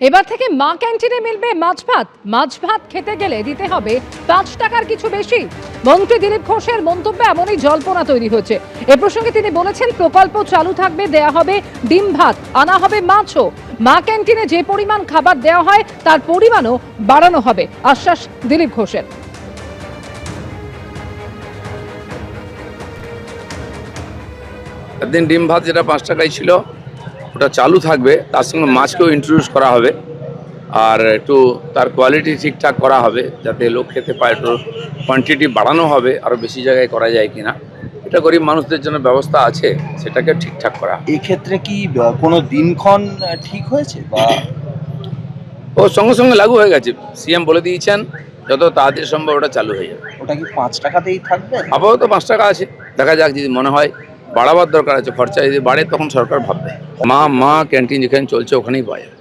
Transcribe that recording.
এবার থেকে মা ক্যান্টিনে মিলবে মাছ ভাত খেতে গেলে দিতে হবে 5 টাকার কিছু বেশি। মন্ত্রী দিলীপ ঘোষের মন্তব্যে এমনই জল্পনা তৈরি হচ্ছে। এ প্রসঙ্গে তিনি বলেছেন, প্রকল্প চালু থাকবে, দেয়া হবে ডিম ভাত, আনা হবে মাছও। মা ক্যান্টিনে যে পরিমাণ খাবার দেওয়া হয় তার পরিমাণও বাড়ানো হবে, আশ্বাস দিলীপ ঘোষের। একদিন ডিম ভাত যেটা 5 টাকায় ছিল ওটা চালু থাকবে, তার সঙ্গে মাছকেও ইন্ট্রোডিউস করা হবে, আর একটু তার কোয়ালিটি ঠিকঠাক করা হবে যাতে লোক খেতে পায়। একটু কোয়ান্টিটি বাড়ানো হবে, আরও বেশি জায়গায় করা যায় কিনা, এটা গরিব মানুষদের জন্য ব্যবস্থা আছে, সেটাকে ঠিকঠাক করা। এই ক্ষেত্রে কি কোনো দিনক্ষণ ঠিক হয়েছে বা ও সঙ্গে সঙ্গে লাগু হয়ে গেছে, সিএম বলে দিয়েছেন যত তাড়াতাড়ি সম্ভব ওটা চালু হয়ে যাবে। ওটা কি 5 টাকাতেই থাকবে? আপাতত 5 টাকা আছে, দেখা যাক, যদি মনে হয় বাড়াবার দরকার আছে, খরচা যদি বাড়ে তখন সরকার ভাববে। মা ক্যান্টিন যেখানে চলছে ওখানেই পাওয়া যাবে।